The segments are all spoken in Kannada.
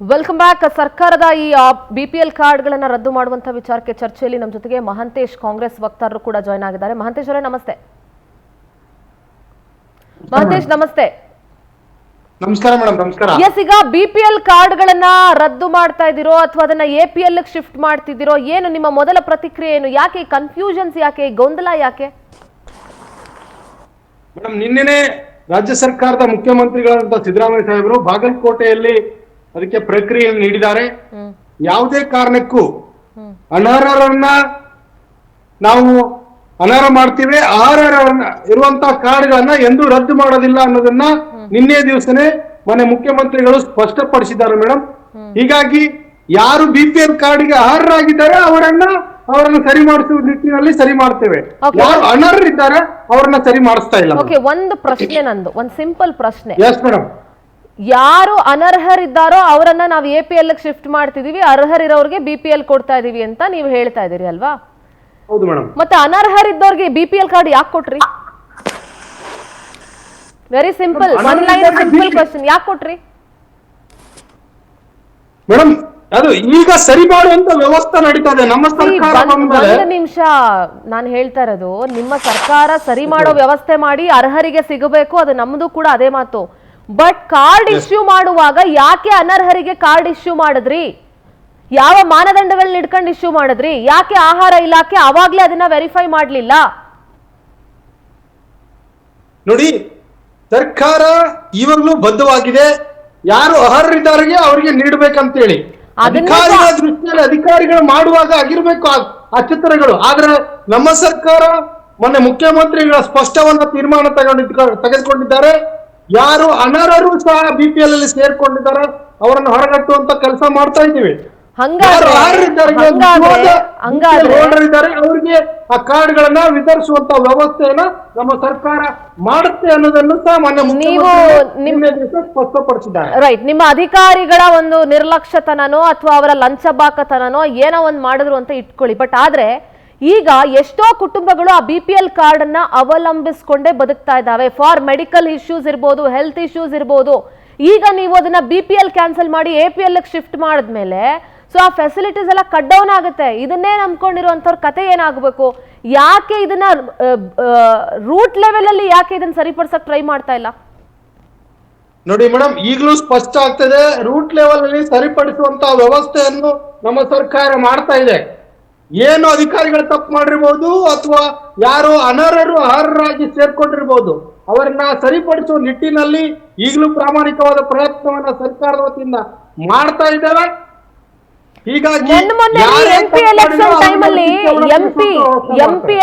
Welcome back. ಸರ್ಕಾರದ ಈ ಬಿಪಿಎಲ್ ಕಾರ್ಡ್ಗಳನ್ನು ರದ್ದು ಮಾಡುವಂತ ವಿಚಾರಕ್ಕೆ ಚರ್ಚೆಯಲ್ಲಿ ನಮ್ಮ ಜೊತೆಗೆ ಮಹಂತೇಶ್ ಕಾಂಗ್ರೆಸ್ ವಕ್ತಾರರು ಕೂಡ ಜಾಯ್ನ್ ಆಗಿದ್ದಾರೆ. ಮಹಂತೇಶ್ ಅವರೇ ನಮಸ್ತೆ. ಮಹಂತೇಶ್ ನಮಸ್ತೆ. ನಮಸ್ಕಾರ ಮೇಡಮ್. ನಮಸ್ಕಾರ. ಎಸ್, ಈಗ ಬಿಪಿಎಲ್ ಕಾರ್ಡ್ಗಳನ್ನ ರದ್ದು ಮಾಡ್ತಾ ಇದ್ದೀರೋ ಅಥವಾ ಅದನ್ನ ಎಪಿಎಲ್ ಶಿಫ್ಟ್ ಮಾಡ್ತಿದ್ದೀರೋ, ಏನು ನಿಮ್ಮ ಮೊದಲ ಪ್ರತಿಕ್ರಿಯೆ ಏನು? ಯಾಕೆ ಕನ್ಫ್ಯೂಷನ್ಸ್, ಯಾಕೆ ಗೊಂದಲ, ಯಾಕೆ? ಮೇಡಮ್, ನಿನ್ನೆನೆ ರಾಜ್ಯ ಸರ್ಕಾರದ ಮುಖ್ಯಮಂತ್ರಿಗಳಾದಂತಹ ಸಿದ್ದರಾಮಯ್ಯ ಸಾಹೇಬರು ಬಾಗಲಕೋಟೆಯಲ್ಲಿ ಅದಕ್ಕೆ ಪ್ರಕ್ರಿಯೆ ನೀಡಿದ್ದಾರೆ. ಯಾವುದೇ ಕಾರಣಕ್ಕೂ ಅನರ್ಹರನ್ನ ನಾವು ಅನರ್ಹ ಮಾಡ್ತೀವಿ, ಅರ್ಹರನ್ನ ಇರುವಂತಹ ಕಾರ್ಡ್ಗಳನ್ನ ಎಂದೂ ರದ್ದು ಮಾಡೋದಿಲ್ಲ ಅನ್ನೋದನ್ನ ನಿನ್ನೆ ದಿವಸನೇ ಮನೆ ಮುಖ್ಯಮಂತ್ರಿಗಳು ಸ್ಪಷ್ಟಪಡಿಸಿದ್ದಾರೆ ಮೇಡಮ್. ಹೀಗಾಗಿ ಯಾರು ಬಿಪಿಎಲ್ ಕಾರ್ಡ್ಗೆ ಅರ್ಹರಾಗಿದ್ದಾರೆ ಅವರನ್ನ ಸರಿ ಮಾಡಿಸುವ ನಿಟ್ಟಿನಲ್ಲಿ ಸರಿ ಮಾಡ್ತೇವೆ. ಯಾರು ಅನರ್ಹರಿದ್ದಾರೆ ಅವರನ್ನ ಸರಿ ಮಾಡಿಸ್ತಾ ಇಲ್ಲ. ಒಂದು ಪ್ರಶ್ನೆ ನಂದು, ಒಂದು ಸಿಂಪಲ್ ಪ್ರಶ್ನೆ. Yes madam. ಯಾರು ಅನರ್ಹರಿದ್ದಾರೋ ಅವರನ್ನ ನಾವು ಎಪಿಎಲ್ ಶಿಫ್ಟ್ ಮಾಡ್ತಿದೀವಿ, ಅರ್ಹರಿರೋರಿಗೆ ಬಿಪಿಎಲ್ ಕೊಡ್ತಾ ಇದೀವಿ ಅಂತ ನೀವು ಹೇಳ್ತಾ ಇದೀರಿ ಅಲ್ವಾ? ಹೌದು ಮೇಡಮ್. ಮತ್ತೆ ಅನರ್ಹರಿದ್ದವ್ರಿಗೆ ಬಿಪಿಎಲ್ ಕಾರ್ಡ್ ಯಾಕೆ ಕೊಟ್ರಿ? Very simple, one line simple question, ಯಾಕೆ ಕೊಟ್ರಿ ಮೇಡಮ್? ಅದು ಈಗ ಸರಿ ಮಾಡುವಂತ ವ್ಯವಸ್ಥೆ ನಡೀತಾ ಇದೆ ನಮ್ಮ ಸರ್ಕಾರ. ಒಂದು ನಿಮಿಷ, ನಾನು ಹೇಳ್ತಾ ಇರೋದು, ನಿಮ್ಮ ಸರ್ಕಾರ ಸರಿ ಮಾಡೋ ವ್ಯವಸ್ಥೆ ಮಾಡಿ ಅರ್ಹರಿಗೆ ಸಿಗಬೇಕು, ಅದು ನಮ್ದು ಕೂಡ ಅದೇ ಮಾತು. ಬಟ್ ಕಾರ್ಡ್ ಇಶ್ಯೂ ಮಾಡುವಾಗ ಯಾಕೆ ಅನರ್ಹರಿಗೆ ಕಾರ್ಡ್ ಇಶ್ಯೂ ಮಾಡಿದ್ರಿ? ಯಾವ ಮಾನದಂಡಗಳನ್ನ ಇಟ್ಕೊಂಡು ಇಶ್ಯೂ ಮಾಡಿದ್ರಿ? ಯಾಕೆ ಆಹಾರ ಇಲಾಖೆ ಅವಾಗ್ಲೇ ಅದನ್ನ ವೆರಿಫೈ ಮಾಡ್ಲಿಲ್ಲ? ನೋಡಿ, ಸರ್ಕಾರ ಇವಾಗಲೂ ಬದ್ಧವಾಗಿದೆ, ಯಾರು ಅರ್ಹರಿದ್ದಾರಿಗೆ ಅವರಿಗೆ ನೀಡಬೇಕಂತೇಳಿ. ಅಧಿಕಾರಿಗಳ ದೃಷ್ಟಿಯಲ್ಲಿ ಅಧಿಕಾರಿಗಳು ಮಾಡುವಾಗ ಆಗಿರ್ಬೇಕು ಆ ಚಿತ್ರಗಳು. ಆದ್ರೆ ನಮ್ಮ ಸರ್ಕಾರ ಮೊನ್ನೆ ಮುಖ್ಯಮಂತ್ರಿಗಳ ಸ್ಪಷ್ಟವಾದ ತೀರ್ಮಾನ ತೆಗೆದುಕೊಂಡಿದ್ದಾರೆ. ಯಾರು ಅನರ್ಹರು ಸಹ ಬಿಪಿಎಲ್ ಅಲ್ಲಿ ಸೇರ್ಕೊಂಡಿದ್ದಾರೆ ಅವರನ್ನು ಹೊರಗಟ್ಟುವಂತ ಕೆಲಸ ಮಾಡ್ತಾ ಇದ್ದೀವಿ. ಅವರಿಗೆ ಆ ಕಾರ್ಡ್ಗಳನ್ನ ವಿತರಿಸುವಂತ ವ್ಯವಸ್ಥೆಯನ್ನ ನಮ್ಮ ಸರ್ಕಾರ ಮಾಡುತ್ತೆ ಅನ್ನೋದನ್ನು ಸಹ ಮಾನ್ಯ ಸ್ಪಷ್ಟಪಡಿಸಿದ್ದಾರೆ. ರೈಟ್, ನಿಮ್ಮ ಅಧಿಕಾರಿಗಳ ಒಂದು ನಿರ್ಲಕ್ಷ್ಯತನನೋ ಅಥವಾ ಅವರ ಲಂಚಬಾಕತನನೋ ಏನೋ ಒಂದು ಮಾಡಿದ್ರು ಅಂತ ಇಟ್ಕೊಳ್ಳಿ. ಬಟ್ ಆದ್ರೆ ಈಗ ಎಷ್ಟೋ ಕುಟುಂಬಗಳು ಆ ಬಿಪಿಎಲ್ ಕಾರ್ಡ್ ಅನ್ನ ಅವಲಂಬಿಸ್ಕೊಂಡೇ ಬದುಕ್ತಾ ಇದ್ದಾವೆ. ಫಾರ್ ಮೆಡಿಕಲ್ ಇಶ್ಯೂಸ್ ಇರ್ಬೋದು, ಹೆಲ್ತ್ ಇಶ್ಯೂಸ್ ಇರ್ಬೋದು. ಈಗ ನೀವು ಅದನ್ನ ಬಿಪಿಎಲ್ ಕ್ಯಾನ್ಸಲ್ ಮಾಡಿ ಎಪಿಎಲ್ ಶಿಫ್ಟ್ ಮಾಡಿದ್ಮೇಲೆ ಸೊ ಆ ಫೆಸಿಲಿಟೀಸ್ ಎಲ್ಲ ಕಟ್ ಡೌನ್ ಆಗುತ್ತೆ. ಇದನ್ನೇ ನಂಬ್ಕೊಂಡಿರುವಂತವ್ರ ಕತೆ ಏನಾಗಬೇಕು? ಯಾಕೆ ಇದನ್ನ ರೂಟ್ ಲೆವೆಲ್ ಅಲ್ಲಿ ಯಾಕೆ ಇದನ್ನ ಸರಿಪಡಿಸಕ್ ಟ್ರೈ ಮಾಡ್ತಾ ಇಲ್ಲ? ನೋಡಿ ಮೇಡಮ್, ಈಗಲೂ ಸ್ಪಷ್ಟ ಆಗ್ತದೆ, ರೂಟ್ ಲೆವೆಲ್ ಅಲ್ಲಿ ಸರಿಪಡಿಸುವಂತ ವ್ಯವಸ್ಥೆಯನ್ನು ನಮ್ಮ ಸರ್ಕಾರ ಮಾಡ್ತಾ ಇದೆ. ಏನು ಅಧಿಕಾರಿಗಳು ತಪ್ಪು ಮಾಡಿರ್ಬೋದು ಅಥವಾ ಯಾರು ಅನರ್ಹರು ಅರ್ಹರಾಗಿ ಸೇರ್ಕೊಂಡಿರ್ಬೋದು, ಅವರನ್ನ ಸರಿಪಡಿಸುವ ನಿಟ್ಟಿನಲ್ಲಿ ಈಗಲೂ ಪ್ರಾಮಾಣಿಕವಾದ ಪ್ರಯತ್ನವನ್ನ ಸರ್ಕಾರದ ವತಿಯಿಂದ ಮಾಡ್ತಾ ಇದ್ದೇವೆ. ಹೀಗಾಗಿ ಎಂಪಿ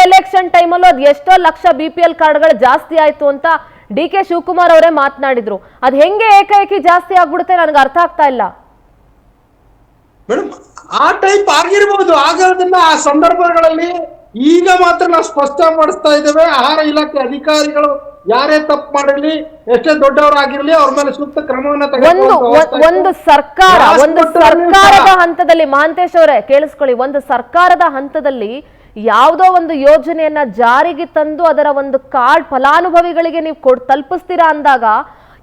ಎಲೆಕ್ಷನ್ ಟೈಮಲ್ಲೂ ಅದು ಎಷ್ಟೋ ಲಕ್ಷ ಬಿಪಿಎಲ್ ಕಾರ್ಡ್ಗಳು ಜಾಸ್ತಿ ಆಯ್ತು ಅಂತ ಡಿ.ಕೆ. ಶಿವಕುಮಾರ್ ಅವರೇ ಮಾತನಾಡಿದ್ರು. ಅದ್ ಹೆಂಗೆ ಏಕಾಏಕಿ ಜಾಸ್ತಿ ಆಗ್ಬಿಡುತ್ತೆ ನನಗೆ ಅರ್ಥ ಆಗ್ತಾ ಇಲ್ಲ ಮೇಡಮ್. ಆ ಟೈಪ್ ಆಗಿರ್ಬೋದು, ಆಗೋದನ್ನ ಆ ಸಂದರ್ಭಗಳಲ್ಲಿ ಈಗ ಮಾತ್ರ ನಾವು ಸ್ಪಷ್ಟ ಮಾಡಿಸ್ತಾ ಇದ್ದೇವೆ. ಆಹಾರ ಇಲಾಖೆ ಅಧಿಕಾರಿಗಳು ಯಾರೇ ತಪ್ಪು ಮಾಡಿರ್ಲಿ, ಎಷ್ಟೇ ದೊಡ್ಡವರಾಗಿರ್ಲಿ, ಅವ್ರ ಮೇಲೆ ಸೂಕ್ತ ಕ್ರಮವನ್ನ ಒಂದು ಸರ್ಕಾರದ ಹಂತದಲ್ಲಿ, ಮಹಾಂತೇಶ್ ಅವರೇ ಕೇಳಿಸ್ಕೊಳ್ಳಿ, ಒಂದು ಸರ್ಕಾರದ ಹಂತದಲ್ಲಿ ಯಾವುದೋ ಒಂದು ಯೋಜನೆಯನ್ನ ಜಾರಿಗೆ ತಂದು ಅದರ ಒಂದು ಕಾರ್ಡ್ ಫಲಾನುಭವಿಗಳಿಗೆ ನೀವು ತಲುಪಿಸ್ತೀರಾ ಅಂದಾಗ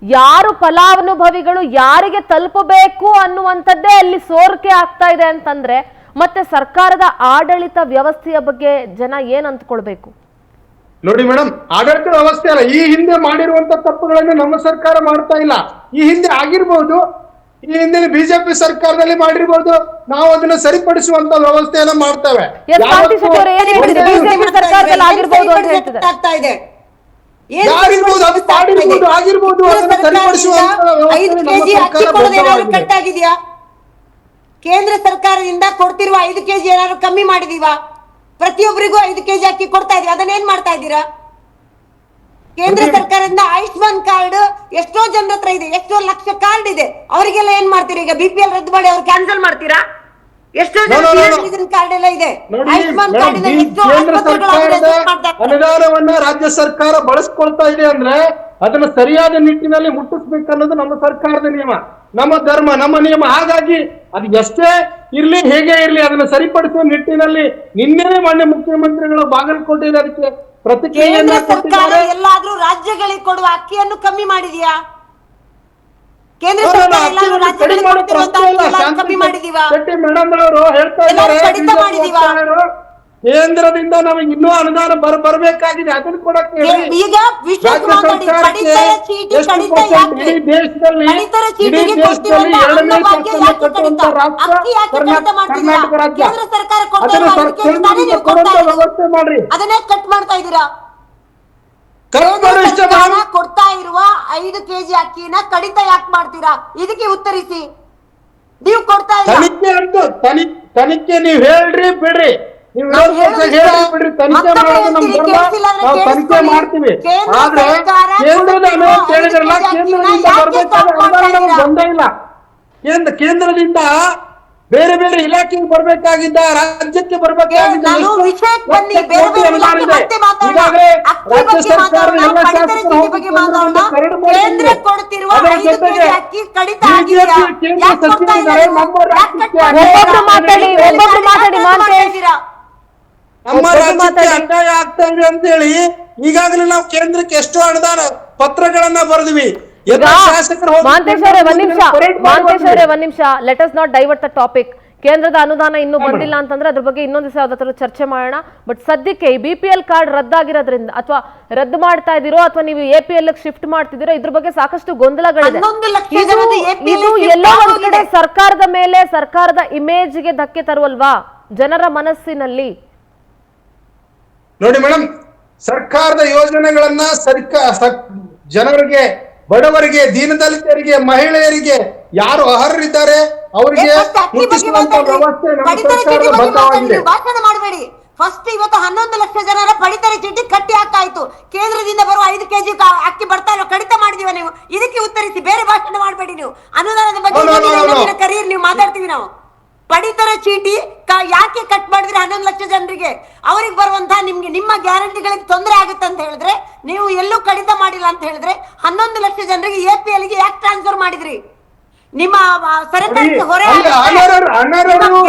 ಯಾರು ಫಲಾನುಭವಿಗಳು ಯಾರಿಗೆ ತಲುಪಬೇಕು ಅನ್ನುವಂಥದ್ದೇ ಅಲ್ಲಿ ಸೋರಿಕೆ ಆಗ್ತಾ ಇದೆ ಅಂತಂದ್ರೆ ಮತ್ತೆ ಸರ್ಕಾರದ ಆಡಳಿತ ವ್ಯವಸ್ಥೆಯ ಬಗ್ಗೆ ಜನ ಏನ್ ಅಂದ್ಕೊಳ್ಬೇಕು? ನೋಡಿ ಮೇಡಮ್, ಆಡಳಿತ ವ್ಯವಸ್ಥೆ ಅಲ್ಲ, ಈ ಹಿಂದೆ ಮಾಡಿರುವಂತ ತಪ್ಪುಗಳನ್ನು ನಮ್ಮ ಸರ್ಕಾರ ಮಾಡ್ತಾ ಇಲ್ಲ. ಈ ಹಿಂದೆ ಆಗಿರ್ಬೋದು, ಈ ಹಿಂದೆ ಬಿಜೆಪಿ ಸರ್ಕಾರದಲ್ಲಿ ಮಾಡಿರ್ಬೋದು, ನಾವು ಅದನ್ನ ಸರಿಪಡಿಸುವಂತ ವ್ಯವಸ್ಥೆಯನ್ನ ಮಾಡ್ತೇವೆ. ಕೇಂದ್ರ ಸರ್ಕಾರದಿಂದ ಕೊಡ್ತಿರುವ 5 ಕೆಜಿ ಏನಾದ್ರು ಕಮ್ಮಿ ಮಾಡಿದೀವಾ? ಪ್ರತಿಯೊಬ್ಬರಿಗೂ 5 ಕೆಜಿ ಅಕ್ಕಿ ಕೊಡ್ತಾ ಇದೀವಿ, ಅದನ್ನೇನ್ ಮಾಡ್ತಾ ಇದ್ದೀರಾ? ಕೇಂದ್ರ ಸರ್ಕಾರದಿಂದ ಆಯುಷ್ಮಾನ್ ಕಾರ್ಡ್ ಎಷ್ಟೋ ಜನರ ಹತ್ರ ಇದೆ, ಎಷ್ಟೋ ಲಕ್ಷ ಕಾರ್ಡ್ ಇದೆ, ಅವರಿಗೆಲ್ಲ ಏನ್ ಮಾಡ್ತೀರಾ? ಈಗ ಬಿಪಿಎಲ್ ರದ್ದು ಮಾಡಿ ಅವ್ರು ಕ್ಯಾನ್ಸಲ್ ಮಾಡ್ತೀರಾ? ಎಷ್ಟೋ ಜನ ಕಾರ್ಡ್ ಎಲ್ಲ ಇದೆ, ಆಯುಷ್ಮಾನ್ ಕಾರ್ಡ್ ಅನುದಾನವನ್ನ ರಾಜ್ಯ ಸರ್ಕಾರ ಬಳಸ್ಕೊಳ್ತಾ ಇದೆ ಅಂದ್ರೆ ಅದನ್ನ ಸರಿಯಾದ ನಿಟ್ಟಿನಲ್ಲಿ ಮುಟ್ಟಿಸ್ಬೇಕನ್ನೋದು ನಮ್ಮ ಸರ್ಕಾರದ ನಿಯಮ, ನಮ್ಮ ಧರ್ಮ, ನಮ್ಮ ನಿಯಮ. ಹಾಗಾಗಿ ಅದು ಎಷ್ಟೇ ಇರ್ಲಿ, ಹೇಗೆ ಇರ್ಲಿ, ಅದನ್ನ ಸರಿಪಡಿಸುವ ನಿಟ್ಟಿನಲ್ಲಿ ನಿನ್ನೆ ಮಾನ್ಯ ಮುಖ್ಯಮಂತ್ರಿಗಳು ಬಾಗಲಕೋಟೆಯಲ್ಲಿ ಅದಕ್ಕೆ ಪ್ರತಿಕ್ರಿಯೆಯನ್ನ ಕೊಟ್ಟಿದ್ದಾರೆ. ಎಲ್ಲಾದ್ರೂ ರಾಜ್ಯಗಳಿಗೆ ಕೊಡುವ ಅಕ್ಕಿಯನ್ನು ಕಮ್ಮಿ ಮಾಡಿದ್ಯಾ? ಕೇಂದ್ರ No, no, no, ಸರ್ಕಾರ ಎಲ್ಲರೂ ಅಕ್ಕಿಯನ್ನು ರಾಜ್ಯಗಳಿಗೆ ಕಡಿಮೆ ಮಾಡೋ ಕೊಡ್ತಿರುವಂತ ಪ್ರಶ್ನೆ ಇಲ್ಲ. ಅಕ್ಕಿ ಶಾಂತಿ ಕಮ್ಮಿ ಮಾಡಿದೀವ ಶೆಟ್ಟಿ ಮೇಡಮ್ ಅವರು ಹೇಳ್ತಾ ಎಲ್ಲರೂ ಇದ್ದಾರೆ, ಕಡಿತ BJP ಮಾಡಿದೀವ. ವಕ್ತಾರರು, ಕೇಂದ್ರದಿಂದ ನಮಗೆ ಇನ್ನೂ ಅನುದಾನ ಬರ್ಬೇಕಾಗಿದೆ, ಅದನ್ನು ಕೊಡಕ್ಕೆ ಹೇಳಿ. ಈಗ ವಿಶ್ವಾಸ ರಾಜ್ಯ ಮಾತಾಡಿ ಸರ್ಕಾರಕ್ಕೆ ಪಡಿತರ ಚೀಟಿ ಎಷ್ಟು ಕಡಿತ percent ಯಾಕೆ ಇಡೀ ದೇಶದಲ್ಲಿ ಪಡಿತರ ಇಡೀ ಚೀಟಿಗೆ ದೇಶದಲ್ಲಿ ಕೊಡ್ತಿರುವಂತ ಎರಡನೇ ಅನ್ನಭಾಗ್ಯ ಶಾಸನ ಯಾಕೆ ಕಟ್ಟುವಂತ ಕಡಿತ ರಾಷ್ಟ್ರ ಅಕ್ಕಿ ಯಾಕೆ ಕಡಿತ ಮಾಡ್ತಿದ್ದೀರಾ ಕರ್ನಾಟಕ ರಾಜ್ಯ. ಕೇಂದ್ರ ಸರ್ಕಾರ ಕೊಡ್ತಾ ಅದನ್ನ ಇರುವ 5 ಕೆಜಿ ತಾನೇ ನೀವು ಕೊಡ್ತಾ ಕೊಡುವಂತ ಇರೋದು. ವ್ಯವಸ್ಥೆ ಮಾಡ್ರಿ. ಅದನ್ನೇ ಕಟ್ ಮಾಡ್ತಾ ಇದ್ದೀರಾ ಕಟ್ ಮಾಡಿ ಇಷ್ಟ ಸರ್ಕಾರ ಮೇಡಮ್. ಕೊಡ್ತಾ ಇರುವ 5 ಕೆಜಿ ಅಕ್ಕಿನ ಕಡಿತ ಯಾಕೆ ಮಾಡ್ತೀರಾ ಇದಕ್ಕೆ ಉತ್ತರಿಸಿ ನೀವು ಕೊಡ್ತಾ ಇಲ್ಲ ತನಿಖೆ ಅಂತೂ ತನಿಖೆ ನೀವ್ ಹೇಳ್ರಿ ಬಿಡ್ರಿ, ನೀವು ನಾವು ಹೇಳ್ರಿ ಬಿಡ್ರಿ, ತನಿಖೆ ಮತ್ತೊಮ್ಮೆ ಮಾಡೋದು ನಮ್ ಹೇಳ್ತೀರಿ, ಧರ್ಮ, ಕೇಳಿಸಿಲ್ಲ ಅಂದ್ರೆ ನಾವು ತನಿಖೆ ಕೇಳಿಸ್ಕೊಳ್ಳಿ. ಮಾಡ್ತೀವಿ. ಕೇಂದ್ರ ಆದ್ರೆ ಸರ್ಕಾರ ಕೇಂದ್ರದ ಕೊಡುತ್ತಿರುವ ಅನುದಾನ ಹೇಳಿದ್ರಲ್ಲ, 5 ಕೆಜಿ ಕೇಂದ್ರದಿಂದ ಅಕ್ಕಿನ ಬರ್ಬೇಕಾದ್ರೆ ಯಾಕೆ ಅನುದಾನ stop ನಮ್ಗೆ ಬಂದೇ ಇಲ್ಲ. ಕೇಂದ್ರದಿಂದ ಬೇರೆ ಬೇರೆ ಇಲಾಖೆಗೆ ಬರ್ಬೇಕಾಗಿದ್ದ, ರಾಜ್ಯಕ್ಕೆ ಬರ್ಬೇಕಾಗಿದ್ದ ನಾನು ಎಷ್ಟು ವಿಷಯಕ್ಕೆ ಬನ್ನಿ, ಲಕ್ಷ ಬೇರೆ ಕೋಟಿ ಬೇರೆ ಅನುದಾನ ಇಲಾಖೆ ಇದೆ. ಮತ್ತೆ ಮಾತಾಡೋಣ. ಈಗಾಗಲೇ ಅಕ್ಕಿ ರಾಜ್ಯ ಬಗ್ಗೆ ಸರ್ಕಾರ ಮಾತಾಡೋಣ, ಎಲ್ಲ ಪಡಿತರ ಶಾಸಕರು ಚೀಟಿ ಹೋಗಿ ಬಗ್ಗೆ ಕೇಂದ್ರದಿಂದ ಮಾತಾಡೋಣ. ಕರಡು ಮಾಡ್ತಿದ್ದಾರೆ. ಕೇಂದ್ರ ಕೊಡ್ತಿರುವ ಅದರ 5 ಜೊತೆಗೆ ಕೆಜಿ ಅಕ್ಕಿ ಕಡಿತ BJP ಆಗಿದೆಯಾ? ಕೇಂದ್ರ ಯಾಕೆ ಕೊಡ್ತಾ ಸಚಿವರಿದ್ದಾರೆ, ಇಲ್ಲ ನಮ್ಮ ನೀವು? ರಾಜ್ಯಕ್ಕೆ ಯಾಕೆ ಕಟ್ ಒಬ್ಬೊಬ್ರು ಮಾತಾಡಿ, ಒಬ್ಬೊಬ್ರು ಮಾತಾಡಿ, ಮಾತಾಡಿ. ಇದ್ದೀರಾ? ನಮ್ಮ ಒಬ್ಬೊಬ್ರು ರಾಜ್ಯಕ್ಕೆ ಮಾತಾಡಿ. ಅನ್ಯಾಯ ಆಗ್ತಾ ಇದೆ ಅಂತ ಹೇಳಿ ಈಗಾಗಲೇ ನಾವು ಕೇಂದ್ರಕ್ಕೆ ಎಷ್ಟೋ ಅನುದಾನ ಪತ್ರಗಳನ್ನ ಬರೆದ್ವಿ. ಎಲ್ಲ ಶಾಸಕರು ಹೋಗಿ ಮಹಾಂತೇಶ್ ಅವರೇ ಒಂದ್ ನಿಮಿಷ, ಪರೇಡ್ ಮಹಾಂತೇಶ್ ಮಾಡ್ಕೊಂಡ್ವಿ. ಅವರೇ ಒಂದ್ ನಿಮಿಷ, let us not divert the topic. ಕೇಂದ್ರದ ಅನುದಾನ ಇನ್ನೂ ಬಂದಿಲ್ಲ ಅಂತಂದ್ರೆ ಅದ್ರ ಬಗ್ಗೆ ಇನ್ನೊಂದು ದಿವಸ ಯಾವ್ದಾದ್ರು ಚರ್ಚೆ ಮಾಡೋಣ. ಬಟ್ ಸದ್ಯಕ್ಕೆ ಈ BPL ಕಾರ್ಡ್ ರದ್ದಾಗಿರೋದ್ರಿಂದ ಅಥವಾ ರದ್ದು ಮಾಡ್ತಾ ಇದೀರೋ ಅಥವಾ ನೀವು APL ಶಿಫ್ಟ್ ಮಾಡ್ತಿದ್ದೀರೋ ಇದ್ರ ಬಗ್ಗೆ ಸಾಕಷ್ಟು ಗೊಂದಲಗಳಿದೆ. 11 ಲಕ್ಷ ಇದು ಜನರು APL ಇದು shift ಎಲ್ಲೋ ಒಂದ್ ಕಡೆ ಆಗೋಗಿದೆ. ಸರ್ಕಾರದ ಮೇಲೆ, ಸರ್ಕಾರದ ಇಮೇಜ್ಗೆ ಧಕ್ಕೆ ತರುವಲ್ವಾ ಜನರ ಮನಸ್ಸಿನಲ್ಲಿ? ನೋಡಿ ಮೇಡಮ್, ಸರ್ಕಾರದ ಯೋಜನೆಗಳನ್ನ ಜನರಿಗೆ, ಬಡವರಿಗೆ, ದೀನದಲಿತರಿಗೆ, ಮಹಿಳೆಯರಿಗೆ ಯಾರು ಅರ್ಹರಿದ್ದಾರೆ ಅವರಿಗೆ ಮುಟ್ಟಿಸುವಂತ ವ್ಯವಸ್ಥೆ ನಮ್ಮ ಸರ್ಕಾರದ ಬದ್ಧವಾಗಿದೆ. ಭಾಷಣ ಮಾಡಬೇಡಿ. ಫಸ್ಟ್ ಇವತ್ತು 11 ಲಕ್ಷ ಜನರ ಪಡಿತರ ಚೀಟಿ ಕಟ್ಟಿ ಹಾಕಾಯ್ತು. ಕೇಂದ್ರದಿಂದ ಬರುವ 5 ಕೆಜಿ ಅಕ್ಕಿ ಬರ್ತಾ ಇಲ್ಲ, ಕಡಿತ ಮಾಡಿದೀವ ನೀವು, ಇದಕ್ಕೆ ಉತ್ತರಿಸಿ. ಬೇರೆ ಭಾಷಣ ಮಾಡಬೇಡಿ ನೀವು. ಅನುದಾನದ ಬಗ್ಗೆ ಕರೀರಿ, ನೀವು ಮಾತಾಡ್ತೀವಿ ನಾವು. ಪಡಿತರ ಚೀಟಿ ಯಾಕೆ ಕಟ್ ಮಾಡಿದ್ರೆ 11 ಲಕ್ಷ ಜನರಿಗೆ? ಅವ್ರಿಗೆ ಬರುವಂತಹ ನಿಮ್ಮ ಗ್ಯಾರಂಟಿಗಳಿಗೆ ತೊಂದರೆ ಆಗುತ್ತೆ ಅಂತ ಹೇಳಿದ್ರೆ ನೀವು ಎಲ್ಲೂ ಕಡಿತ ಮಾಡಿಲ್ಲ ಅಂತ ಹೇಳಿದ್ರೆ 11 ಲಕ್ಷ ಜನರಿಗೆ APL ಗೆ ಯಾಕೆ ಟ್ರಾನ್ಸ್ಫರ್ ಮಾಡಿದ್ರಿ? ನಿಮ್ಮ ಸರ್ಕಾರಕ್ಕೆ ಹೊರೆ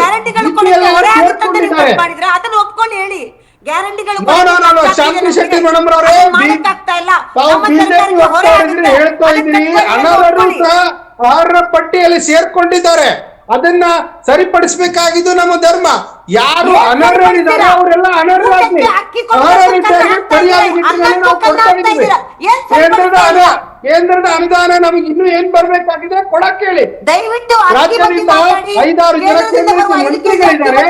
ಗ್ಯಾರಂಟಿಗಳು ಹೊರೆ ಆಗುತ್ತೆ ಅಂತ ನೀವು ಕಟ್ ಮಾಡಿದ್ರೆ ಅದನ್ನ ಒಪ್ಕೊಂಡು ಹೇಳಿ. ಗ್ಯಾರಂಟಿಗಳು ಶಾಂತಿ ಶೆಟ್ಟಿ ಮೇಡಮ್ ಅವರೇ, ಮಾಡಕ್ಕಾಗ್ತಾ ಇಲ್ಲ. ತಾವು ನಮ್ಮ BJP ಸರ್ಕಾರಕ್ಕೆ ಹೊರೆ ವಕ್ತಾರರು ಹೇಳ್ತಾ ಇದ್ದೀರಿ, ಅನರ್ಹರು ಸಹ ಅರ್ಹ ಪಟ್ಟಿಯಲ್ಲಿ ಸೇರ್ಕೊಂಡಿದ್ದಾರೆ. ಅದನ್ನ ಸರಿಪಡಿಸಬೇಕಾಗಿದ್ದು ನಮ್ಮ ಧರ್ಮ. ಯಾರು ಅನರ್ಹರಿದ್ದಾರೆ ಅವರೆಲ್ಲ ಅನರ್ಹರಾಗಿ, ಅರ್ಹರಿದ್ದಾರೆ ಸರಿಯಾಗಿ ನಿಟ್ಟಿನಲ್ಲಿ ನಾವು ಕೊಡ್ತಾ ಇದ್ದೀವಿ. ಕೇಂದ್ರದ ಅನುದಾನ ನಮಗೆ ಇನ್ನೂ ಏನ್ ಬರ್ಬೇಕಾಗಿದೆ ಕೊಡಕ್ಕೆ ಹೇಳಿ. ದಯವಿಟ್ಟು ರಾಜ್ಯದಿಂದ 5-6 ಜನ ಕೇಂದ್ರದ ಮಂತ್ರಿಗಳಿದ್ದಾರೆ.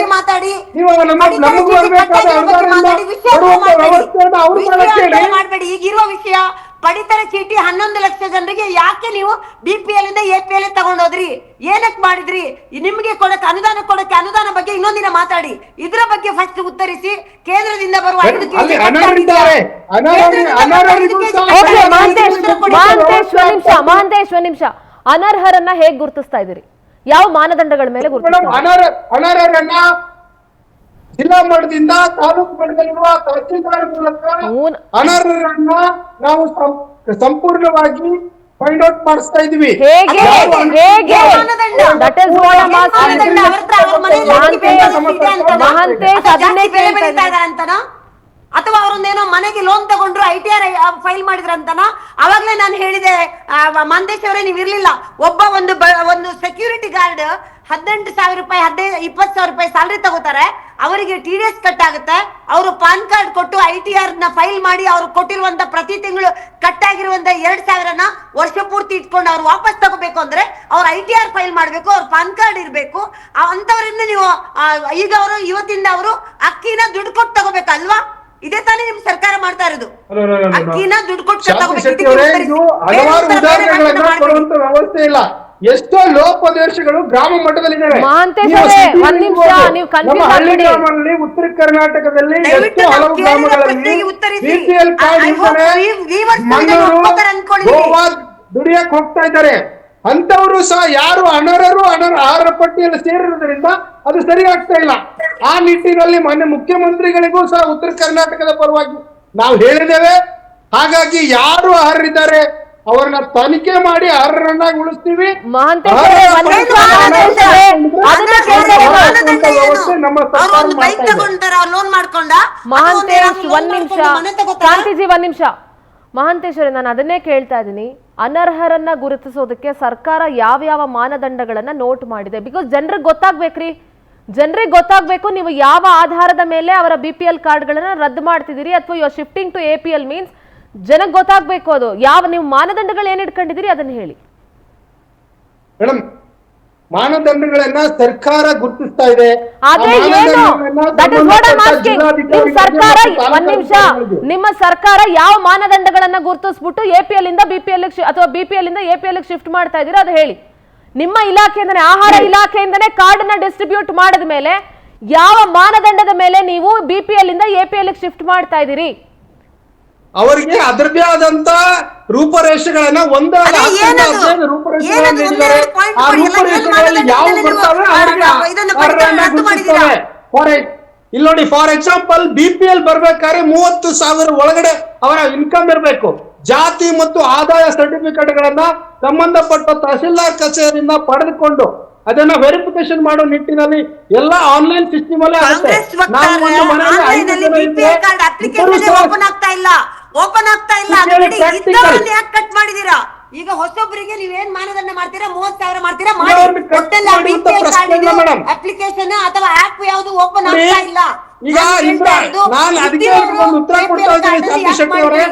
ನೀವು ನಮಗ್ ಬರ್ಬೇಕಾದ ಅನುದಾನದಿಂದ ಕೊಡುವಂತ ವ್ಯವಸ್ಥೆಯನ್ನು ಅವ್ರು ಮಾಡಕ್ಕೆ ಹೇಳಿ. ಮಾಡಬೇಡಿ. ಈಗಿರುವ ವಿಷಯ ಪಡಿತರ ಚೀಟಿ 11 ಲಕ್ಷ ಜನರಿಗೆ ಯಾಕೆ ನೀವು BPL ಇಂದ APL ತಗೊಂಡೋದ್ರಿ? ಏನಕ್ ಮಾಡಿದ್ರಿ? ನಿಮ್ಗೆ ಅನುದಾನ ಕೊಡಕ್ಕೆ ಅನುದಾನ ಬಗ್ಗೆ ಇನ್ನೊಂದಿನ ಮಾತಾಡಿ. ಇದ್ರ ಬಗ್ಗೆ ಫಸ್ಟ್ ಉತ್ತರಿಸಿ. ಕೇಂದ್ರದಿಂದ ಬರುವ 5 ಕೆಜಿ ಮಹಾಂತೇಶ್ ಒಂದ್ ನಿಮಿಷ, ಅನರ್ಹರನ್ನ ಹೇಗ್ ಗುರುತಿಸ್ತಾ ಇದೀರಿ? ಯಾವ ಮಾನದಂಡಗಳ ಮೇಲೆ ಅನರ್ಹರನ್ನ ಜಿಲ್ಲಾ ಮಟ್ಟದಿಂದ ತಾಲೂಕು ಮಟ್ಟದಲ್ಲಿರುವ ತಹಸೀಲ್ದಾರ್ ಮೂಲಕ ಅನರ್ಹರನ್ನ ನಾವು ಸಂಪೂರ್ಣವಾಗಿ ಫೈಂಡ್ ಔಟ್ ಮಾಡಿಸ್ತಾ ಇದೀವಿ. ಅಥವಾ ಅವರೊಂದೇನೋ ಮನೆಗೆ ಲೋನ್ ತಗೊಂಡ್ರು ITR ಫೈಲ್ ಮಾಡಿದ್ರಂತನ. ಅವಾಗ್ಲೇ ನಾನು ಹೇಳಿದೆ ಮಹಂತೇಶ್ ಅವರೇ, ನೀವು ಇರ್ಲಿಲ್ಲ. ಒಬ್ಬ ಒಂದು ಸೆಕ್ಯೂರಿಟಿ ಗಾರ್ಡ್ 18,000 ರೂಪಾಯಿ 20,000 ರೂಪಾಯಿ ಸ್ಯಾಲರಿ ತಗೋತಾರೆ. ಅವರಿಗೆ TDS ಕಟ್ ಆಗುತ್ತೆ. ಅವರು ಪಾನ್ ಕಾರ್ಡ್ ಕೊಟ್ಟು ITR ನ ಫೈಲ್ ಮಾಡಿ ಅವ್ರು ಕೊಟ್ಟಿರುವಂತ ಪ್ರತಿ ತಿಂಗಳು ಕಟ್ ಆಗಿರುವಂತ 2,000ನ ವರ್ಷ ಪೂರ್ತಿ ಇಟ್ಕೊಂಡು ಅವ್ರು ವಾಪಸ್ ತಗೋಬೇಕು ಅಂದ್ರೆ ಅವ್ರು ITR ಫೈಲ್ ಮಾಡ್ಬೇಕು, ಅವ್ರ ಪಾನ್ ಕಾರ್ಡ್ ಇರ್ಬೇಕು. ಅಂತವರಿಂದ ನೀವು ಈಗ ಅವರು ಇವತ್ತಿಂದ ಅವರು ಅಕ್ಕಿನ ದುಡ್ಡು ಕೊಟ್ಟು ತಗೋಬೇಕಲ್ವಾ? ಇದೇ ತಾನೇ ನಿಮ್ ಸರ್ಕಾರ ಮಾಡ್ತಾ ಇರೋದು. ಅಕ್ಕಿನ ದುಡ್ಡು ಕೊಟ್ಟು ಹಲವಾರು ಉದಾಹರಣೆಗಳನ್ನ ಕೊಡುವಂತ ವ್ಯವಸ್ಥೆ ಇಲ್ಲ. ಎಷ್ಟೋ ಲೋಪದೇಶಗಳು ಗ್ರಾಮ ಮಟ್ಟದಲ್ಲಿದ್ದಾವೆ. ಹಳ್ಳಿ ಉತ್ತರ ಕರ್ನಾಟಕದಲ್ಲಿ ಎಷ್ಟೋ ಹಲವು ಗ್ರಾಮಗಳಲ್ಲಿ BPL ದುಡಿಯಕ್ ಹೋಗ್ತಾ ಇದ್ದಾರೆ. ಅಂತವರು ಸಹ ಯಾರು ಅನರ್ಹರು ಅರ್ಹ ಪಟ್ಟಿಯಲ್ಲಿ ಸೇರಿರುವುದರಿಂದ ಅದು ಸರಿ ಆಗ್ತಾ ಇಲ್ಲ. ಆ ನಿಟ್ಟಿನಲ್ಲಿ ಮಾನ್ಯ ಮುಖ್ಯಮಂತ್ರಿಗಳಿಗೂ ಸಹ ಉತ್ತರ ಕರ್ನಾಟಕದ ಪರವಾಗಿ ನಾವು ಹೇಳಿದ್ದೇವೆ. ಹಾಗಾಗಿ ಯಾರು ಅರ್ಹರಿದ್ದಾರೆ ಅವ್ರನ್ನ ತನಿಖೆ ಮಾಡಿ ಅರ್ಹರನ್ನಾಗಿ ಉಳಿಸ್ತೀವಿ. ಕ್ರಾಂತಿಜಿ ಒಂದ್ ನಿಮಿಷ. ಮಹಾಂತೇಶ್ವರಿ, ನಾನು ಅದನ್ನೇ ಕೇಳ್ತಾ ಇದ್ದೀನಿ. ಅನರ್ಹರನ್ನ ಗುರುತಿಸೋದಕ್ಕೆ ಸರ್ಕಾರ ಯಾವ ಮಾನದಂಡಗಳನ್ನ ನೋಟ್ ಮಾಡಿದೆ? ಬಿಕಾಸ್ ಜನರಿಗೆ ಗೊತ್ತಾಗ್ಬೇಕ್ರಿ, ಜನರಿಗೆ ಗೊತ್ತಾಗ್ಬೇಕು ನೀವು ಯಾವ ಆಧಾರದ ಮೇಲೆ ಅವರ BPL ಕಾರ್ಡ್ಗಳನ್ನ ರದ್ದು ಮಾಡ್ತಿದ್ದೀರಿ ಅಥವಾ you are shifting to APL means ಜನಕ್ಕೆ ಗೊತ್ತಾಗ್ಬೇಕು. ಅದು ಯಾವ ನೀವು ಮಾನದಂಡಗಳು ಏನ್ ಇಟ್ಕೊಂಡಿದ್ದೀರಿ ಅದನ್ನ ಹೇಳಿ ಮೇಡಮ್. ಮಾನದಂಡಗಳನ್ನ ಸರ್ಕಾರ ಗುರುತಿಸ್ತಾ ಇದೆ. ಅದೇ ಏನು that is what I am asking. ನಿಮ್ಮ ಸರ್ಕಾರ ಒಂದ್ ನಿಮಿಷ, ನಿಮ್ಮ ಸರ್ಕಾರ ಯಾವ ಮಾನದಂಡಗಳನ್ನ ಗುರುತಿಸ್ಬಿಟ್ಟು APL ಇಂದ BPL ಅಥವಾ BPL ಇಂದ APL ಶಿಫ್ಟ್ ಮಾಡ್ತಾ ಇದ್ದೀರಾ ಅದು ಹೇಳಿ. ನಿಮ್ಮ ಇಲಾಖೆಯಿಂದನೇ, ಆಹಾರ ಇಲಾಖೆಯಿಂದನೇ ಕಾರ್ಡ್ ನ ಡಿಸ್ಟ್ರಿಬ್ಯೂಟ್ ಮಾಡಿದ ಮೇಲೆ ಯಾವ ಮಾನದಂಡದ ಮೇಲೆ ನೀವು BPL ಇಂದ APL ಶಿಫ್ಟ್ ಮಾಡ್ತಾ ಇದ್ದೀರಿ? ಅವರಿಗೆ ಅದರದೇ ಆದಂತ ರೂಪರೇಷೆಗಳನ್ನ ಇಲ್ಲಿ ನೋಡಿ, ಫಾರ್ ಎಕ್ಸಾಂಪಲ್ BPL ಬರ್ಬೇಕಾದ್ರೆ 30,000 ಒಳಗಡೆ ಅವರ ಇನ್ಕಮ್ ಇರಬೇಕು. ಜಾತಿ ಮತ್ತು ಆದಾಯ ಸರ್ಟಿಫಿಕೇಟ್ ಗಳನ್ನ ಸಂಬಂಧಪಟ್ಟ ತಹಸೀಲ್ದಾರ್ ಕಚೇರಿಯಿಂದ ಪಡೆದುಕೊಂಡು ಅದನ್ನ ವೆರಿಫಿಕೇಶನ್ ಮಾಡೋ ನಿಟ್ಟಿನಲ್ಲಿ ಎಲ್ಲ ಆನ್ಲೈನ್ ಸಿಸ್ಟಮ್ ಅಲ್ಲೇ ಆಗುತ್ತೆ. ಓಪನ್ ಆಗ್ತಾ ಇಲ್ಲ. ಯಾಕೆ ಕಟ್ ಮಾಡಿದೀರಾ? ಈಗ ಹೊಸೊಬ್ಬರಿಗೆ ನೀವೇನ್ ಮಾನದಂಡ ಮಾಡ್ತೀರಾ? 30,000 ಮಾಡ್ತೀರಾ? ಮಾಡಿ. ಅಪ್ಲಿಕೇಶನ್ ಅಥವಾ ಆಪ್ ಯಾವುದು ಓಪನ್ ಆಗ್ತಾ ಇಲ್ಲ. ಈಗ ನಾನು ಅದಕ್ಕೆ ಒಂದು ಉತ್ತರ ಕೊಡ್ತಾ ಇದ್ದೀನಿ ಶಾಂತಿ ಶೆಟ್ಟಿ ಅವರೇ.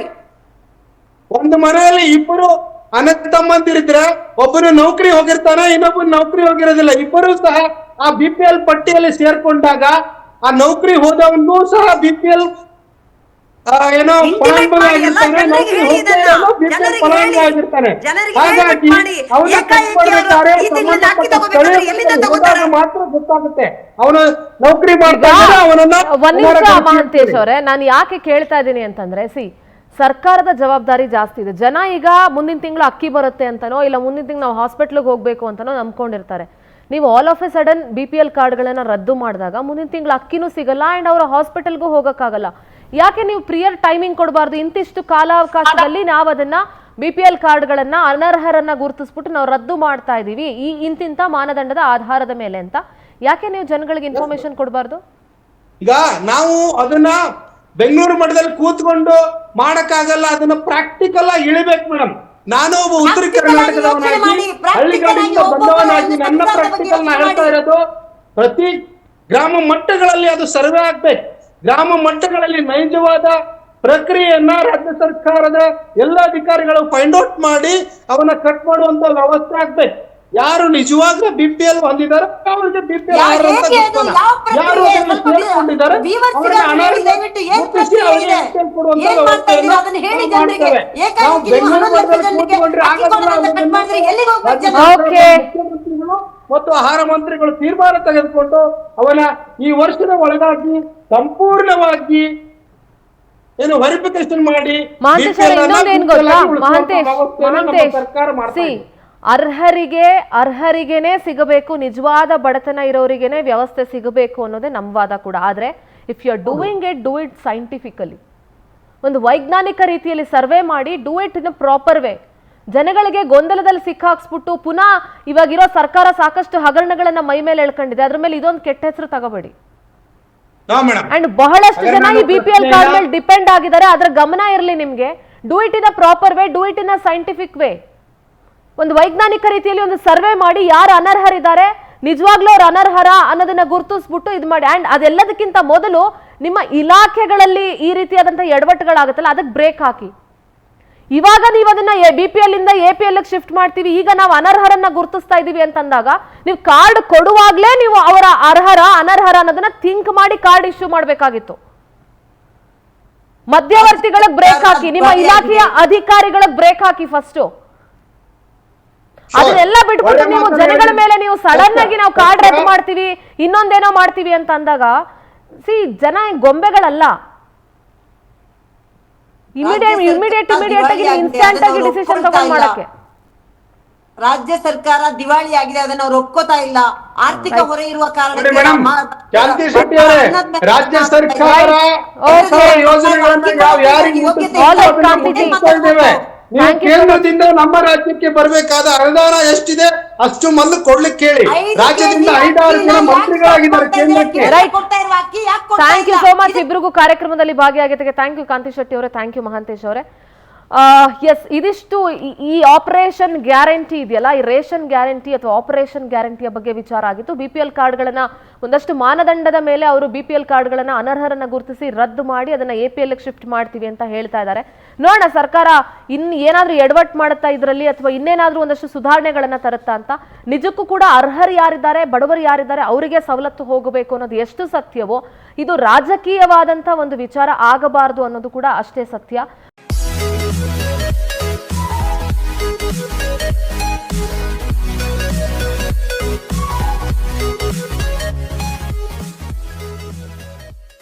ಒಂದು ಮನೆಯಲ್ಲಿ ಇಬ್ಬರು ಅಣ್ಣ ತಮ್ಮಂದಿರಿದ್ರೆ ಒಬ್ಬನು ನೌಕರಿ ಹೋಗಿರ್ತಾನೆ, ಇನ್ನೊಬ್ಬರು ನೌಕರಿ ಹೋಗಿರೋದಿಲ್ಲ. ಇಬ್ಬರು ಸಹ ಆ BPL ಪಟ್ಟಿಯಲ್ಲಿ ಸೇರ್ಕೊಂಡಾಗ ಆ ನೌಕರಿ ಹೋದವನು ಸಹ BPL ಏನೋ ಫಲಾನುಭವಿಯಾಗಿರ್ತಾನೆ, ನೌಕರಿ ಫಲಾನುಭವಿಯಾಗಿರ್ತಾನೆ. ಹಾಗಾಗಿ ಮಾತ್ರ ಗೊತ್ತಾಗುತ್ತೆ ಅವನು ನೌಕರಿ ಮಾಡ್ತಾ ಇದ್ದಾನೆ ಅವನನ್ನ. ಒಂದ್ ನಿಮಿಷ ಮಹಾಂತೇಶ್ ಅವರೇ, ನಾನು ಯಾಕೆ ಕೇಳ್ತಾ ಇದ್ದೀನಿ ಅಂತಂದ್ರೆ, ಸರ್ಕಾರದ ಜವಾಬ್ದಾರಿ ಜಾಸ್ತಿ ಇದೆ. ಜನ ಈಗ ಮುಂದಿನ ತಿಂಗಳು ಅಕ್ಕಿ ಬರುತ್ತೆ ಅಂತನೋ ಇಲ್ಲ ಮುಂದಿನ ತಿಂಗಳು ನಾವು ಹಾಸ್ಪಿಟ್ಲಿಗೆ ಹೋಗ್ಬೇಕು ಅಂತನೋ ನಂಬ್ಕೊಂಡಿರ್ತಾರೆ. ನೀವು all of A sudden BPL ಕಾರ್ಡ್ಗಳನ್ನ ರದ್ದು ಮಾಡಿದಾಗ ಮುಂದಿನ ತಿಂಗಳು ಅಕ್ಕಿನೂ ಸಿಗಲ್ಲ ಅಂಡ್ ಅವರ ಹಾಸ್ಪಿಟಲ್ಗೂ ಹೋಗೋಕ್ಕಾಗಲ್ಲ. ಯಾಕೆ ನೀವು ಪ್ರಿಯರ್ ಟೈಮಿಂಗ್ ಕೊಡಬಾರ್ದು? ಇಂತಿಷ್ಟು ಕಾಲಾವಕಾಶದಲ್ಲಿ ನಾವು ಅದನ್ನ BPL ಕಾರ್ಡ್ಗಳನ್ನ ಅನರ್ಹರನ್ನ ಗುರುತಿಸ್ಬಿಟ್ಟು ನಾವು ರದ್ದು ಮಾಡ್ತಾ ಇದೀವಿ ಈ ಇಂತಿಂತ ಮಾನದಂಡದ ಆಧಾರದ ಮೇಲೆ ಅಂತ ಯಾಕೆ ನೀವು ಜನಗಳಿಗೆ ಇನ್ಫಾರ್ಮೇಶನ್ ಕೊಡಬಾರ್ದು? ಈಗ ನಾವು ಅದನ್ನ ಬೆಂಗಳೂರು ಮಟ್ಟದಲ್ಲಿ ಕೂತ್ಕೊಂಡು ಮಾಡಕ್ಕಾಗಲ್ಲ, ಅದನ್ನ ಪ್ರಾಕ್ಟಿಕಲ್ ಆಗಿ ಇಳಿಬೇಕು ಮೇಡಮ್. ನಾನು ಒಬ್ಬ ಉತ್ತರ ಕರ್ನಾಟಕದವನಾಗಿ ಹಳ್ಳಿಗಳಿಂದ ಬಂದವನಾಗಿ ನನ್ನ ಪ್ರಾಕ್ಟಿಕಲ್ ನ ಹೇಳ್ತಾ ಇರೋದು, ಪ್ರತಿ ಗ್ರಾಮ ಮಟ್ಟಗಳಲ್ಲಿ ಅದು ಸರ್ವೆ ಆಗ್ಬೇಕು. ಗ್ರಾಮ ಮಟ್ಟಗಳಲ್ಲಿ ನೈಜವಾದ ಪ್ರಕ್ರಿಯೆಯನ್ನ ರಾಜ್ಯ ಸರ್ಕಾರದ ಎಲ್ಲ ಅಧಿಕಾರಿಗಳು ಫೈಂಡ್ ಔಟ್ ಮಾಡಿ ಅವನ್ನ ಕಟ್ ಮಾಡುವಂತ ವ್ಯವಸ್ಥೆ ಆಗ್ಬೇಕು. ಯಾರು ನಿಜವಾಗ್ಲೂ BPL ಹೊಂದಿದ್ದಾರೆ ಅವರಿಗೆ BPL ಯಾರು ಸೇರ್ಕೊಂಡಿದ್ದಾರೆ ಮತ್ತು ಆಹಾರ ಮಂತ್ರಿಗಳು ತೀರ್ಮಾನ ತೆಗೆದುಕೊಂಡು ಅವನ ಈ ವರ್ಷದ ಒಳಗಾಗಿ ಸಂಪೂರ್ಣವಾಗಿ ಏನು ವೆರಿಫಿಕೇಶನ್ ಮಾಡಿ ಅರ್ಹರಿಗೇನೆ ಸಿಗಬೇಕು, ನಿಜವಾದ ಬಡತನ ಇರೋರಿಗೇನೆ ವ್ಯವಸ್ಥೆ ಸಿಗಬೇಕು ಅನ್ನೋದೇ ನಮ್ಮ ವಾದ ಕೂಡ. ಆದ್ರೆ if you are doing it, do it scientifically, ಒಂದು ವೈಜ್ಞಾನಿಕ ರೀತಿಯಲ್ಲಿ ಸರ್ವೆ ಮಾಡಿ, do it in a proper way. ಜನಗಳಿಗೆ ಗೊಂದಲದಲ್ಲಿ ಸಿಕ್ಕಾಕ್ಸ್ಬಿಟ್ಟು ಪುನಃ ಇವಾಗಿರೋ ಸರ್ಕಾರ ಸಾಕಷ್ಟು ಹಗರಣಗಳನ್ನ ಮೈ ಮೇಲೆ ಎಳ್ಕೊಂಡಿದೆ, ಅದ್ರ ಮೇಲೆ ಇದೊಂದು ಕೆಟ್ಟ ಹೆಸರು ತಗೋಬೇಡಿ. ಅಂಡ್ ಬಹಳಷ್ಟು ಜನ ಈ BPL ಕಾರ್ಡ್ ಮೇಲೆ ಡಿಪೆಂಡ್ ಆಗಿದ್ದಾರೆ, ಅದ್ರ ಗಮನ ಇರಲಿ ನಿಮ್ಗೆ. Do it in a proper way, do it in a scientific way. ಒಂದು ವೈಜ್ಞಾನಿಕ ರೀತಿಯಲ್ಲಿ ಒಂದು ಸರ್ವೆ ಮಾಡಿ ಯಾರು ಅನರ್ಹರಿದ್ದಾರೆ, ನಿಜವಾಗ್ಲೂ ಅವ್ರು ಅನರ್ಹರ ಅನ್ನೋದನ್ನ ಗುರುತಿಸ್ಬಿಟ್ಟು ಇದು ಮಾಡಿ. ಅಂಡ್ ಅದೆಲ್ಲದಕ್ಕಿಂತ ಮೊದಲು ನಿಮ್ಮ ಇಲಾಖೆಗಳಲ್ಲಿ ಈ ರೀತಿಯಾದಂತಹ ಎಡವಟ್ಟುಗಳಾಗುತ್ತಲ್ಲ ಅದಕ್ಕೆ ಬ್ರೇಕ್ ಹಾಕಿ. ಇವಾಗ ನೀವು ಅದನ್ನ BPL ಇಂದ APL ಶಿಫ್ಟ್ ಮಾಡ್ತೀವಿ, ಈಗ ನಾವು ಅನರ್ಹರನ್ನ ಗುರುತಿಸ್ತಾ ಇದೀವಿ ಅಂತಂದಾಗ ನೀವು ಕಾರ್ಡ್ ಕೊಡುವಾಗ್ಲೇ ನೀವು ಅವರ ಅರ್ಹರ ಅನರ್ಹರ ಅನ್ನೋದನ್ನ ಥಿಂಕ್ ಮಾಡಿ ಕಾರ್ಡ್ ಇಶ್ಯೂ ಮಾಡ್ಬೇಕಾಗಿತ್ತು. ಮಧ್ಯವರ್ತಿಗಳಿಗೆ ಬ್ರೇಕ್ ಹಾಕಿ, ನಿಮ್ಮ ಇಲಾಖೆಯ ಅಧಿಕಾರಿಗಳಿಗೆ ಬ್ರೇಕ್ ಹಾಕಿ ಫಸ್ಟ್. ಅದನ್ನೆಲ್ಲ ಬಿಟ್ಬಿಟ್ಟು ನೀವು ಜನಗಳ ಮೇಲೆ ನೀವು ಸಡನ್ ಆಗಿ ನಾವು ಕಾರ್ಡ್ ರದ್ದು ಮಾಡ್ತೀವಿ, ಇನ್ನೊಂದೇನೋ ಮಾಡ್ತೀವಿ ಅಂತ ಅಂದಾಗ ಜನ ಗೊಂಬೆಗಳಲ್ಲ. ಇಮಿಡಿಯೇಟ್ ಆಗಿ ಇನ್ಸ್ಟಂಟ್ ಆಗಿ ಡಿಸಿಷನ್ ತಗೊಂಡು ಮಾಡಕ್ಕೆ ರಾಜ್ಯ ಸರ್ಕಾರ ದಿವಾಳಿ ಆಗಿದೆ, ಅದನ್ನ ಅವ್ರು ಒಪ್ಕೋತಾ ಇಲ್ಲ. ಆರ್ಥಿಕ ಹೊರೆ ಇರುವ ಕಾರಣ ರಾಜ್ಯ ಸರ್ಕಾರ ನೀವು ಕೇಂದ್ರದಿಂದ ನಮ್ಮ ರಾಜ್ಯಕ್ಕೆ ಬರಬೇಕಾದ ಅನುದಾನ ಎಷ್ಟಿದೆ ಅಷ್ಟು ಮೊದಲು ಕೊಡ್ಲಿಕ್ಕೆ ಹೇಳಿ. ರಾಜ್ಯದಿಂದ 5-6 ಜನ ಮಂತ್ರಿಗಳಾಗಿದ್ದಾರೆ ಕೇಂದ್ರಕ್ಕೆ. ಥ್ಯಾಂಕ್ ಯು ಸೋ ಮಚ್ ಇಬ್ರಿಗೂ ಕಾರ್ಯಕ್ರಮದಲ್ಲಿ ಭಾಗಿಯಾಗಿದ್ದಕ್ಕೆ. ಥ್ಯಾಂಕ್ ಯು ಕಾಂತಿ ಶೆಟ್ಟಿ ಅವರೇ, ಥ್ಯಾಂಕ್ ಯು ಮಹಾಂತೇಶ್ ಅವರೇ. ಎಸ್, ಇದಿಷ್ಟು ಈ ಆಪರೇಷನ್ ಗ್ಯಾರಂಟಿ ಇದೆಯಲ್ಲ, ಈ ರೇಷನ್ ಗ್ಯಾರಂಟಿ ಅಥವಾ ಆಪರೇಷನ್ ಗ್ಯಾರಂಟಿಯ ಬಗ್ಗೆ ವಿಚಾರ ಆಗಿತ್ತು. BPL ಕಾರ್ಡ್ಗಳನ್ನ ಒಂದಷ್ಟು ಮಾನದಂಡದ ಮೇಲೆ ಅವರು BPL ಕಾರ್ಡ್ಗಳನ್ನ ಅನರ್ಹರನ್ನ ಗುರುತಿಸಿ ರದ್ದು ಮಾಡಿ ಅದನ್ನ APL ಶಿಫ್ಟ್ ಮಾಡ್ತೀವಿ ಅಂತ ಹೇಳ್ತಾ ಇದ್ದಾರೆ. ನೋಡೋಣ ಸರ್ಕಾರ ಏನಾದ್ರೂ ಎಡವಟ್ ಮಾಡುತ್ತಾ ಇದರಲ್ಲಿ ಅಥವಾ ಇನ್ನೇನಾದ್ರೂ ಒಂದಷ್ಟು ಸುಧಾರಣೆಗಳನ್ನ ತರುತ್ತಾ ಅಂತ. ನಿಜಕ್ಕೂ ಕೂಡ ಅರ್ಹರು ಯಾರಿದ್ದಾರೆ, ಬಡವರು ಯಾರಿದ್ದಾರೆ, ಅವರಿಗೆ ಸವಲತ್ತು ಹೋಗಬೇಕು ಅನ್ನೋದು ಎಷ್ಟು ಸತ್ಯವೋ ಇದು ರಾಜಕೀಯವಾದಂತ ಒಂದು ವಿಚಾರ ಆಗಬಾರದು ಅನ್ನೋದು ಕೂಡ ಅಷ್ಟೇ ಸತ್ಯ.